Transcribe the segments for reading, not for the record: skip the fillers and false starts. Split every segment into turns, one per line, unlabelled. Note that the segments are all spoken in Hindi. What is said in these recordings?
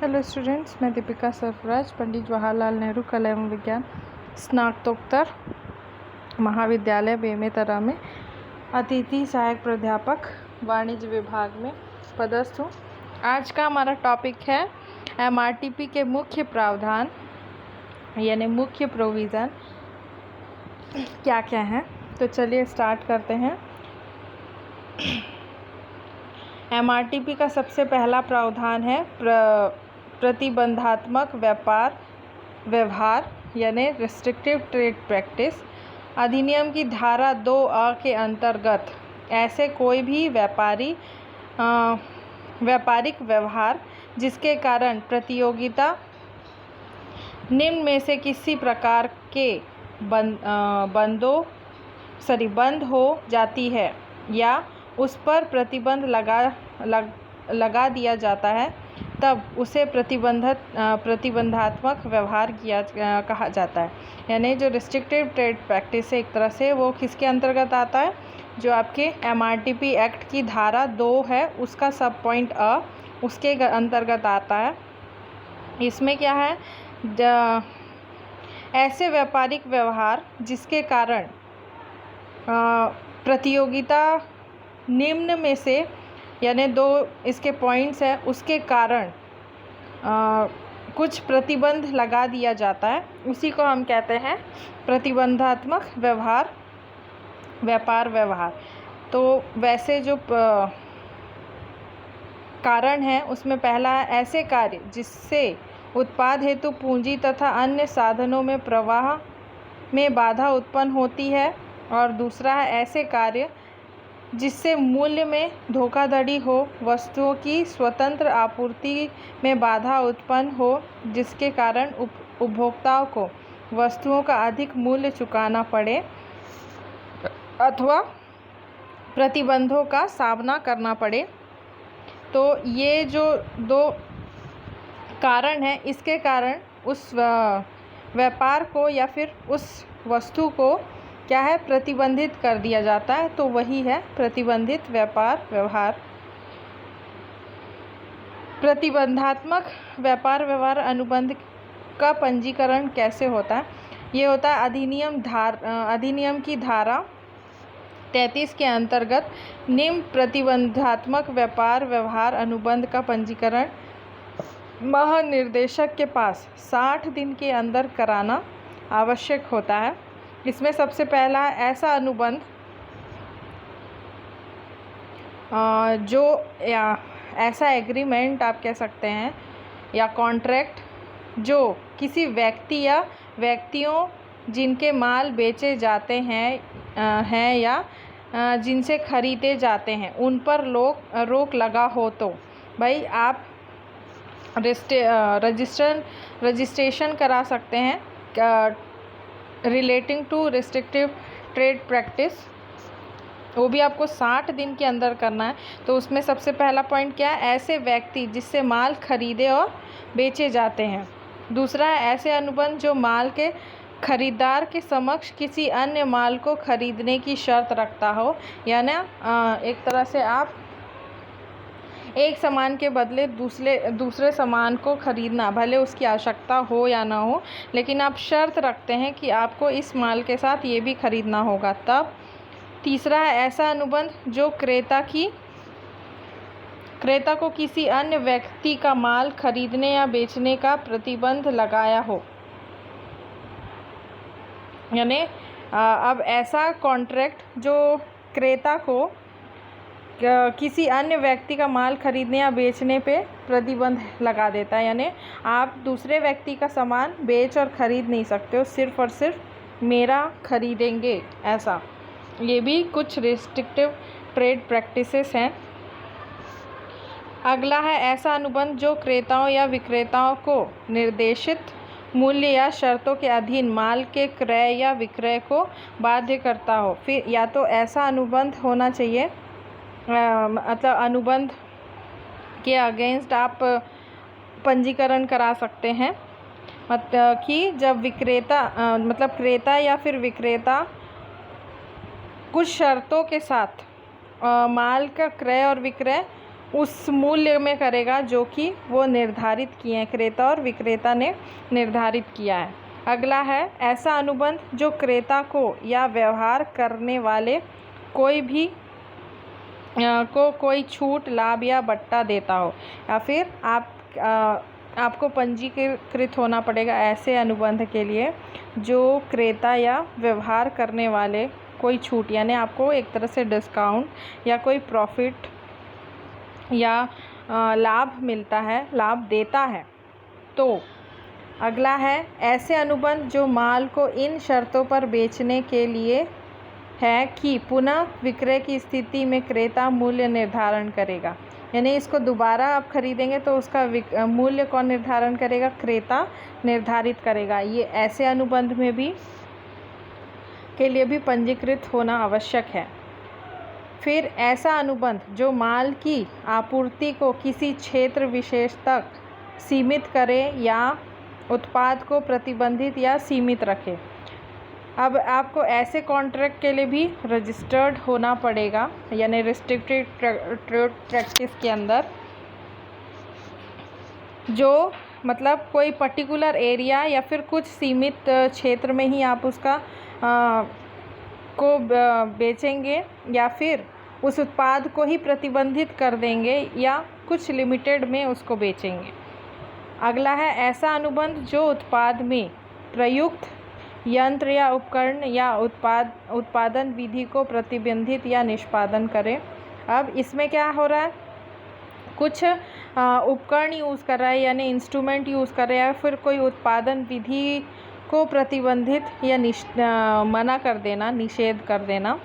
हेलो स्टूडेंट्स, मैं दीपिका सरफराज, पंडित जवाहरलाल नेहरू कला एवं विज्ञान स्नातकोत्तर महाविद्यालय बेमेतरा में अतिथि सहायक प्राध्यापक वाणिज्य विभाग में पदस्थ हूँ। आज का हमारा टॉपिक है एमआरटीपी के मुख्य प्रावधान यानी मुख्य प्रोविज़न क्या क्या हैं। तो चलिए स्टार्ट करते हैं। एमआरटीपी का सबसे पहला प्रावधान है प्रतिबंधात्मक व्यवहार यानी रिस्ट्रिक्टिव ट्रेड प्रैक्टिस। अधिनियम की धारा 2A के अंतर्गत ऐसे कोई भी व्यापारिक व्यवहार जिसके कारण प्रतियोगिता निम्न में से किसी प्रकार के बंद हो जाती है या उस पर प्रतिबंध लगा दिया जाता है, तब उसे प्रतिबंधात्मक व्यवहार कहा जाता है। यानी जो रिस्ट्रिक्टिव ट्रेड प्रैक्टिस है एक तरह से वो किसके अंतर्गत आता है, जो आपके एमआरटीपी एक्ट की धारा 2 है उसका सब पॉइंट अ उसके अंतर्गत आता है। इसमें क्या है, ऐसे व्यापारिक व्यवहार जिसके कारण प्रतियोगिता निम्न में से यानी 2 इसके पॉइंट्स है उसके कारण कुछ प्रतिबंध लगा दिया जाता है, उसी को हम कहते हैं प्रतिबंधात्मक व्यापार व्यवहार। तो वैसे जो कारण है उसमें पहला है ऐसे कार्य जिससे उत्पाद हेतु पूंजी तथा अन्य साधनों में प्रवाह में बाधा उत्पन्न होती है, और दूसरा है ऐसे कार्य जिससे मूल्य में धोखाधड़ी हो, वस्तुओं की स्वतंत्र आपूर्ति में बाधा उत्पन्न हो जिसके कारण उपभोक्ताओं को वस्तुओं का अधिक मूल्य चुकाना पड़े अथवा प्रतिबंधों का सामना करना पड़े। तो ये जो 2 कारण हैं, इसके कारण उस व्यापार को या फिर उस वस्तु को क्या है प्रतिबंधित कर दिया जाता है, तो वही है प्रतिबंधित व्यापार व्यवहार। प्रतिबंधात्मक व्यापार व्यवहार अनुबंध का पंजीकरण कैसे होता है, ये होता है अधिनियम की धारा 33 के अंतर्गत निम्न प्रतिबंधात्मक व्यापार व्यवहार अनुबंध का पंजीकरण महानिर्देशक के पास 60 दिन के अंदर कराना आवश्यक होता है। इसमें सबसे पहला ऐसा अनुबंध जो ऐसा एग्रीमेंट आप कह सकते हैं या कॉन्ट्रैक्ट जो किसी व्यक्ति या व्यक्तियों जिनके माल बेचे जाते हैं या जिनसे खरीदे जाते हैं उन पर रोक लगा हो, तो भाई आप रजिस्ट्रेशन करा सकते हैं relating to restrictive trade practice. वो भी आपको 60 दिन के अंदर करना है। तो उसमें सबसे पहला पॉइंट क्या है, ऐसे व्यक्ति जिससे माल खरीदे और बेचे जाते हैं। दूसरा है ऐसे अनुबंध जो माल के खरीदार के समक्ष किसी अन्य माल को खरीदने की शर्त रखता हो, यानी एक तरह से आप एक सामान के बदले दूसरे सामान को खरीदना, भले उसकी आवश्यकता हो या ना हो, लेकिन आप शर्त रखते हैं कि आपको इस माल के साथ ये भी खरीदना होगा तब। तीसरा है ऐसा अनुबंध जो क्रेता को किसी अन्य व्यक्ति का माल खरीदने या बेचने का प्रतिबंध लगाया हो, यानी अब ऐसा कॉन्ट्रैक्ट जो क्रेता को किसी अन्य व्यक्ति का माल खरीदने या बेचने पे प्रतिबंध लगा देता है, यानी आप दूसरे व्यक्ति का सामान बेच और ख़रीद नहीं सकते हो, सिर्फ़ और सिर्फ मेरा खरीदेंगे ऐसा। ये भी कुछ रिस्ट्रिक्टिव ट्रेड प्रैक्टिसेस हैं। अगला है ऐसा अनुबंध जो क्रेताओं या विक्रेताओं को निर्देशित मूल्य या शर्तों के अधीन माल के क्रय या विक्रय को बाध्य करता हो। फिर या तो ऐसा अनुबंध होना चाहिए, मतलब अनुबंध के अगेंस्ट आप पंजीकरण करा सकते हैं, मतलब कि जब क्रेता या फिर विक्रेता कुछ शर्तों के साथ माल का क्रय और विक्रय उस मूल्य में करेगा जो कि वो निर्धारित किए हैं, क्रेता और विक्रेता ने निर्धारित किया है। अगला है ऐसा अनुबंध जो क्रेता को या व्यवहार करने वाले कोई भी को कोई छूट, लाभ या बट्टा देता हो, या फिर आपको पंजीकृत होना पड़ेगा ऐसे अनुबंध के लिए जो क्रेता या व्यवहार करने वाले कोई छूट, यानी आपको एक तरह से डिस्काउंट या कोई प्रॉफिट या लाभ मिलता है, लाभ देता है। तो अगला है ऐसे अनुबंध जो माल को इन शर्तों पर बेचने के लिए है कि पुनः विक्रय की स्थिति में क्रेता मूल्य निर्धारण करेगा, यानी इसको दोबारा आप खरीदेंगे तो उसका मूल्य कौन निर्धारण करेगा? क्रेता निर्धारित करेगा। ये ऐसे अनुबंध में भी के लिए भी पंजीकृत होना आवश्यक है। फिर ऐसा अनुबंध जो माल की आपूर्ति को किसी क्षेत्र विशेष तक सीमित करे या उत्पाद को प्रतिबंधित या सीमित रखे। अब आपको ऐसे कॉन्ट्रैक्ट के लिए भी रजिस्टर्ड होना पड़ेगा, यानी रिस्ट्रिक्टेड ट्रेड प्रैक्टिस के अंदर, जो मतलब कोई पर्टिकुलर एरिया या फिर कुछ सीमित क्षेत्र में ही आप उसका को बेचेंगे या फिर उस उत्पाद को ही प्रतिबंधित कर देंगे या कुछ लिमिटेड में उसको बेचेंगे। अगला है ऐसा अनुबंध जो उत्पाद में प्रयुक्त यंत्र या उपकरण या उत्पादन विधि को प्रतिबंधित या निष्पादन करे। अब इसमें क्या हो रहा है? कुछ उपकरण यूज़ कर रहा है, यानी इंस्ट्रूमेंट यूज़ कर रहा है, या फिर कोई उत्पादन विधि को प्रतिबंधित या मना कर देना, निषेध कर देना,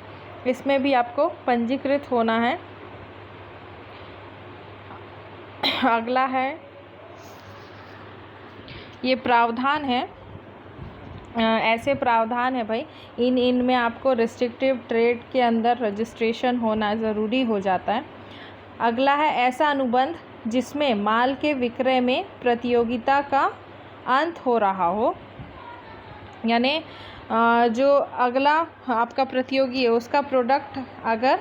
इसमें भी आपको पंजीकृत होना है। अगला है ये प्रावधान है, ऐसे प्रावधान है भाई, इनमें आपको रिस्ट्रिक्टिव ट्रेड के अंदर रजिस्ट्रेशन होना ज़रूरी हो जाता है। अगला है ऐसा अनुबंध जिसमें माल के विक्रय में प्रतियोगिता का अंत हो रहा हो, यानी जो अगला आपका प्रतियोगी है उसका प्रोडक्ट अगर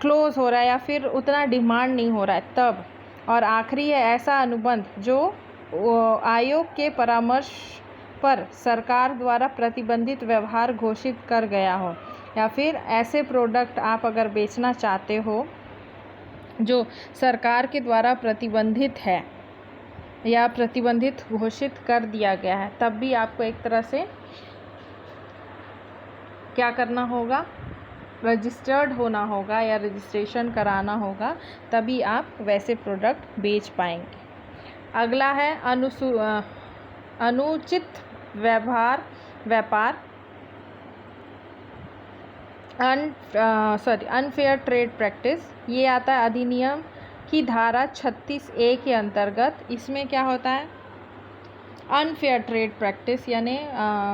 क्लोज हो रहा है या फिर उतना डिमांड नहीं हो रहा है तब। और आखिरी है ऐसा अनुबंध जो आयोग के परामर्श पर सरकार द्वारा प्रतिबंधित व्यवहार घोषित कर गया हो, या फिर ऐसे प्रोडक्ट आप अगर बेचना चाहते हो जो सरकार के द्वारा प्रतिबंधित है या प्रतिबंधित घोषित कर दिया गया है, तब भी आपको एक तरह से क्या करना होगा? रजिस्टर्ड होना होगा या रजिस्ट्रेशन कराना होगा, तभी आप वैसे प्रोडक्ट बेच पाएंगे। अगला है अनुचित व्यापार अनफेयर ट्रेड प्रैक्टिस। ये आता है अधिनियम की धारा 36A के अंतर्गत। इसमें क्या होता है? अनफेयर ट्रेड प्रैक्टिस यानी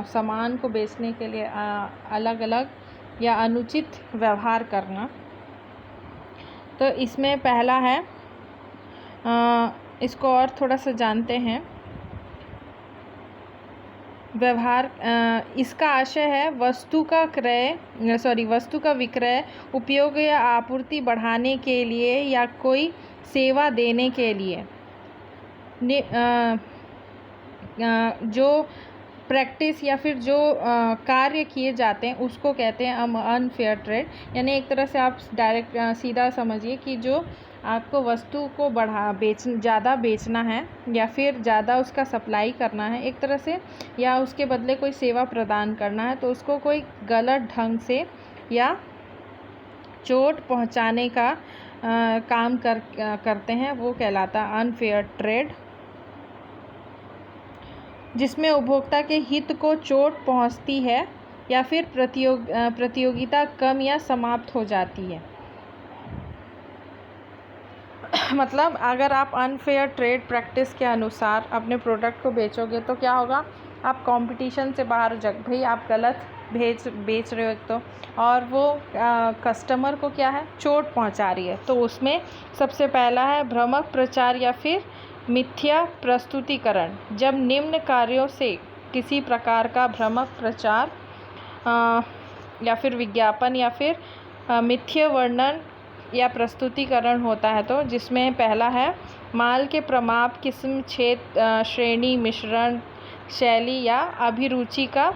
सामान को बेचने के लिए अलग अलग या अनुचित व्यवहार करना। तो इसमें पहला है, इसको और थोड़ा सा जानते हैं। व्यवहार, इसका आशय है वस्तु का विक्रय, उपयोग या आपूर्ति बढ़ाने के लिए या कोई सेवा देने के लिए जो प्रैक्टिस या फिर जो कार्य किए जाते हैं उसको कहते हैं अनफेयर ट्रेड। यानी एक तरह से आप डायरेक्ट सीधा समझिए कि जो आपको वस्तु को ज़्यादा बेचना है या फिर ज़्यादा उसका सप्लाई करना है एक तरह से, या उसके बदले कोई सेवा प्रदान करना है, तो उसको कोई गलत ढंग से या चोट पहुंचाने का काम करते हैं, वो कहलाता है अनफेयर ट्रेड, जिसमें उपभोक्ता के हित को चोट पहुंचती है या फिर प्रतियोगिता कम या समाप्त हो जाती है। मतलब अगर आप अनफेयर ट्रेड प्रैक्टिस के अनुसार अपने प्रोडक्ट को बेचोगे तो क्या होगा? आप कंपटीशन से बाहर भाई आप गलत बेच रहे हो एक तो, और वो कस्टमर को क्या है? चोट पहुंचा रही है। तो उसमें सबसे पहला है भ्रामक प्रचार या फिर मिथ्या प्रस्तुतिकरण। जब निम्न कार्यों से किसी प्रकार का भ्रामक प्रचार या फिर विज्ञापन या फिर मिथ्या वर्णन या प्रस्तुतिकरण होता है, तो जिसमें पहला है माल के प्रमाप, किस्म, क्षेत्र, श्रेणी, मिश्रण, शैली या अभिरुचि का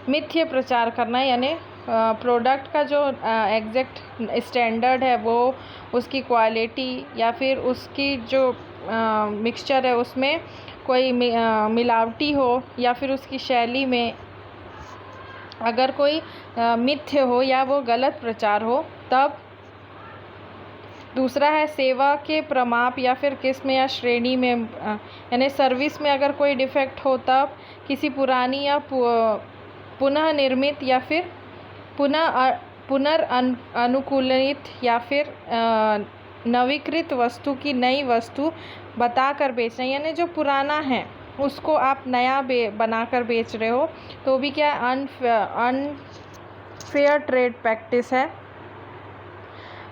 मिथ्य प्रचार करना, यानी प्रोडक्ट का जो एग्जैक्ट स्टैंडर्ड है वो उसकी क्वालिटी या फिर उसकी जो मिक्सचर है उसमें कोई मिलावटी हो या फिर उसकी शैली में अगर कोई मिथ्य हो या वो गलत प्रचार हो तब। दूसरा है सेवा के प्रमाप या फिर किस्म या श्रेणी में, यानी सर्विस में अगर कोई डिफेक्ट हो तब, किसी पुरानी या पुनः निर्मित या फिर पुनर्अनुकूलित या फिर नवीकृत वस्तु की नई वस्तु बताकर बेचना, यानी जो पुराना है उसको आप नया बनाकर बेच रहे हो तो भी क्या अनफेयर ट्रेड प्रैक्टिस है।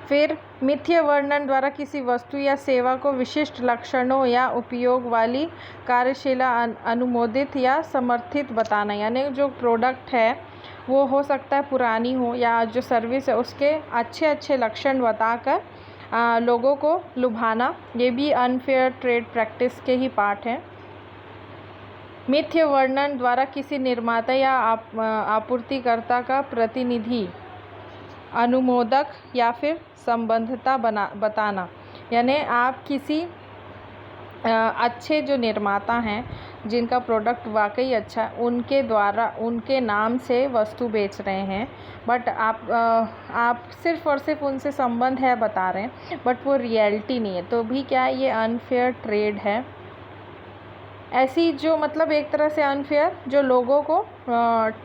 फिर मिथ्य वर्णन द्वारा किसी वस्तु या सेवा को विशिष्ट लक्षणों या उपयोग वाली कार्यशिला अनुमोदित या समर्थित बताना, यानी जो प्रोडक्ट है वो हो सकता है पुरानी हो या जो सर्विस है उसके अच्छे अच्छे लक्षण बताकर लोगों को लुभाना, ये भी अनफेयर ट्रेड प्रैक्टिस के ही पार्ट हैं। मिथ्य वर्णन द्वारा किसी निर्माता या आपूर्तिकर्ता का प्रतिनिधि, अनुमोदक या फिर संबंधता बताना, यानी आप किसी अच्छे जो निर्माता हैं जिनका प्रोडक्ट वाकई अच्छा है उनके द्वारा उनके नाम से वस्तु बेच रहे हैं, बट आप सिर्फ़ और सिर्फ उनसे संबंध है बता रहे हैं बट वो रियलिटी नहीं है, तो भी क्या ये अनफेयर ट्रेड है। ऐसी जो मतलब एक तरह से अनफेयर जो लोगों को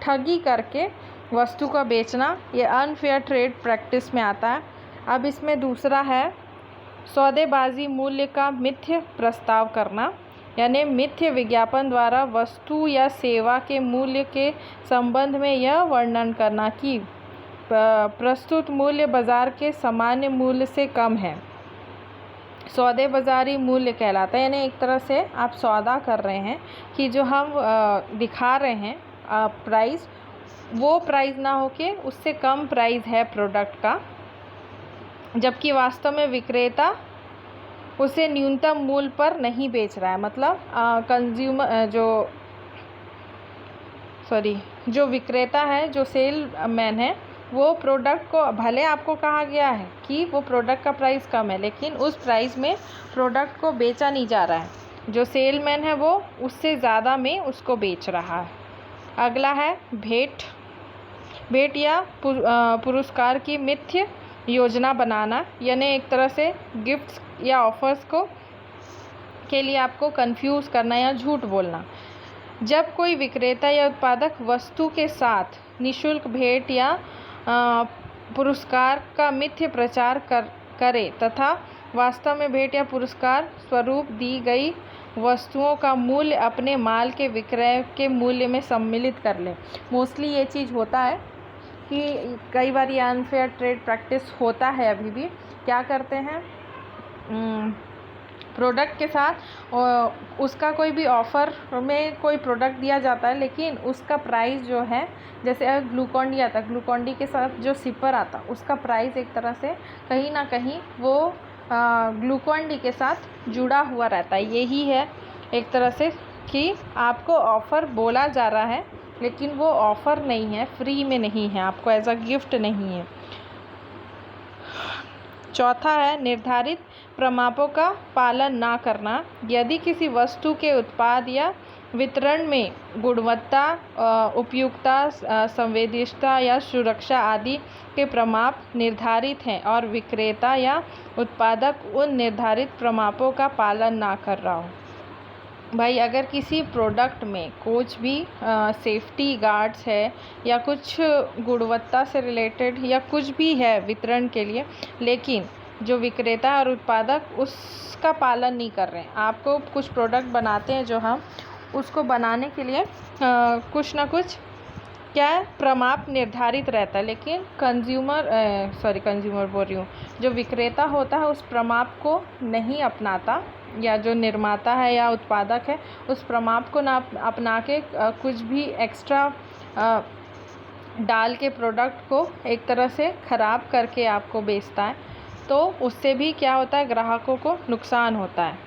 ठगी करके वस्तु का बेचना, ये अनफेयर ट्रेड प्रैक्टिस में आता है। अब इसमें दूसरा है सौदेबाजी, मूल्य का मिथ्य प्रस्ताव करना, यानी मिथ्य विज्ञापन द्वारा वस्तु या सेवा के मूल्य के संबंध में यह वर्णन करना कि प्रस्तुत मूल्य बाजार के सामान्य मूल्य से कम है। सौदे बाजारी मूल्य कहलाता है, यानी एक तरह से आप सौदा कर रहे हैं कि जो हम दिखा रहे हैं प्राइस, वो प्राइस ना हो के उससे कम प्राइस है प्रोडक्ट का, जबकि वास्तव में विक्रेता उसे न्यूनतम मूल्य पर नहीं बेच रहा है। मतलब कंज्यूमर जो विक्रेता है, जो सेलमैन है, वो प्रोडक्ट को भले आपको कहा गया है कि वो प्रोडक्ट का प्राइस कम है लेकिन उस प्राइस में प्रोडक्ट को बेचा नहीं जा रहा है, जो सेलमैन है वो उससे ज़्यादा में उसको बेच रहा है। अगला है भेंट या पुरस्कार की मिथ्य योजना बनाना, यानी एक तरह से गिफ्ट्स या ऑफर्स के लिए आपको कंफ्यूज करना या झूठ बोलना। जब कोई विक्रेता या उत्पादक वस्तु के साथ निःशुल्क भेंट या पुरस्कार का मिथ्य प्रचार करे तथा वास्तव में भेंट या पुरस्कार स्वरूप दी गई वस्तुओं का मूल्य अपने माल के विक्रय के मूल्य में सम्मिलित कर ले। मोस्टली ये चीज़ होता है कि कई बार ये अनफेयर ट्रेड प्रैक्टिस होता है। अभी भी क्या करते हैं, प्रोडक्ट के साथ उसका कोई भी ऑफ़र में कोई प्रोडक्ट दिया जाता है लेकिन उसका प्राइस जो है, जैसे अगर ग्लूकॉन डी आता, ग्लूकॉन डी के साथ जो सिपर आता उसका प्राइस एक तरह से कहीं ना कहीं वो ग्लूकॉन डी के साथ जुड़ा हुआ रहता है। यही है एक तरह से कि आपको ऑफ़र बोला जा रहा है लेकिन वो ऑफ़र नहीं है, फ्री में नहीं है, आपको एज अ गिफ्ट नहीं है। चौथा है निर्धारित प्रमापों का पालन ना करना। यदि किसी वस्तु के उत्पाद या वितरण में गुणवत्ता, उपयुक्तता, संवेदनशीलता या सुरक्षा आदि के प्रमाप निर्धारित हैं और विक्रेता या उत्पादक उन निर्धारित प्रमापों का पालन ना कर रहा हो, भाई अगर किसी प्रोडक्ट में कुछ भी सेफ्टी गार्ड्स है या कुछ गुणवत्ता से रिलेटेड या कुछ भी है वितरण के लिए, लेकिन जो विक्रेता और उत्पादक उसका पालन नहीं कर रहे हैं। आपको कुछ प्रोडक्ट बनाते हैं जो हम उसको बनाने के लिए कुछ ना कुछ क्या है प्रमाप निर्धारित रहता है, लेकिन कंज्यूमर बोल रही हूँ, जो विक्रेता होता है उस प्रमाप को नहीं अपनाता, या जो निर्माता है या उत्पादक है उस प्रमाप को ना अपना के कुछ भी एक्स्ट्रा डाल के प्रोडक्ट को एक तरह से ख़राब करके आपको बेचता है, तो उससे भी क्या होता है, ग्राहकों को नुकसान होता है।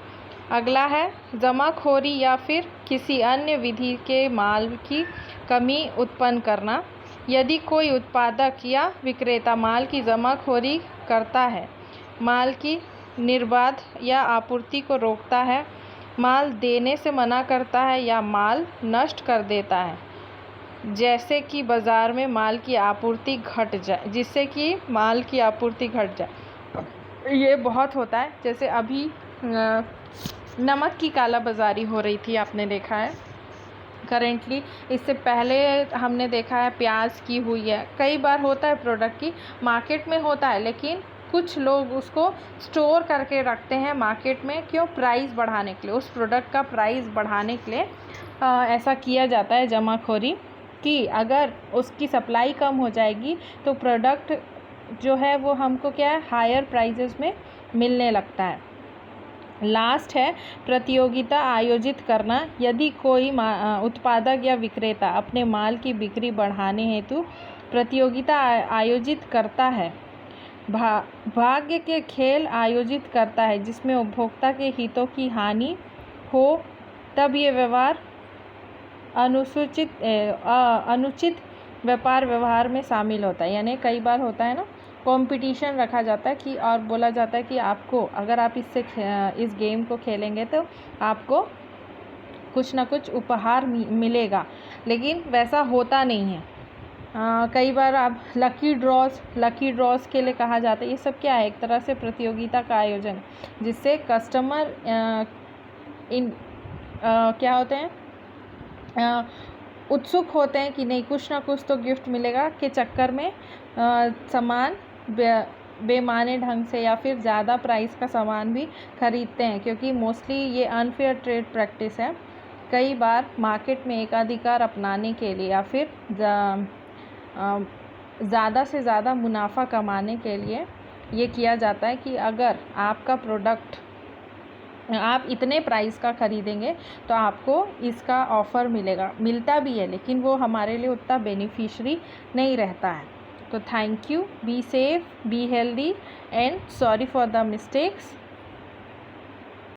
अगला है जमाखोरी या फिर किसी अन्य विधि के माल की कमी उत्पन्न करना। यदि कोई उत्पादक या विक्रेता माल की जमाखोरी करता है, माल की निर्बाध या आपूर्ति को रोकता है, माल देने से मना करता है या माल नष्ट कर देता है, जैसे कि बाज़ार में माल की आपूर्ति घट जाए, जिससे कि माल की आपूर्ति घट जाए, ये बहुत होता है। जैसे अभी नमक की कालाबाज़ारी हो रही थी, आपने देखा है करेंटली। इससे पहले हमने देखा है प्याज की हुई है, कई बार होता है प्रोडक्ट की मार्केट में होता है, लेकिन कुछ लोग उसको स्टोर करके रखते हैं मार्केट में, क्यों, प्राइस बढ़ाने के लिए, उस प्रोडक्ट का प्राइस बढ़ाने के लिए ऐसा किया जाता है जमाखोरी, कि अगर उसकी सप्लाई कम हो जाएगी तो प्रोडक्ट जो है वो हमको क्या है, हायर प्राइसेस में मिलने लगता है। लास्ट है प्रतियोगिता आयोजित करना। यदि कोई उत्पादक या विक्रेता अपने माल की बिक्री बढ़ाने हेतु प्रतियोगिता आयोजित करता है, भाग्य के खेल आयोजित करता है जिसमें उपभोक्ता के हितों की हानि हो, तब ये व्यवहार अनुचित व्यापार व्यवहार में शामिल होता है। यानी कई बार होता है ना, कंपटीशन रखा जाता है कि, और बोला जाता है कि आपको, अगर आप इस गेम को खेलेंगे तो आपको कुछ ना कुछ उपहार मिलेगा, लेकिन वैसा होता नहीं है। कई बार आप लकी ड्रॉज के लिए कहा जाता है। ये सब क्या है, एक तरह से प्रतियोगिता का आयोजन, जिससे कस्टमर क्या होते हैं, उत्सुक होते हैं कि नहीं, कुछ ना कुछ तो गिफ्ट मिलेगा के चक्कर में सामान बेमाने ढंग से या फिर ज़्यादा प्राइस का सामान भी खरीदते हैं, क्योंकि मोस्टली ये अनफेयर ट्रेड प्रैक्टिस है। कई बार मार्केट में एकाधिकार अपनाने के लिए या फिर ज़्यादा से ज़्यादा मुनाफा कमाने के लिए ये किया जाता है कि अगर आपका प्रोडक्ट आप इतने प्राइस का ख़रीदेंगे तो आपको इसका ऑफ़र मिलता भी है, लेकिन वो हमारे लिए उतना बेनिफिशियरी नहीं रहता है। तो thank you, be safe, be healthy and sorry for the mistakes.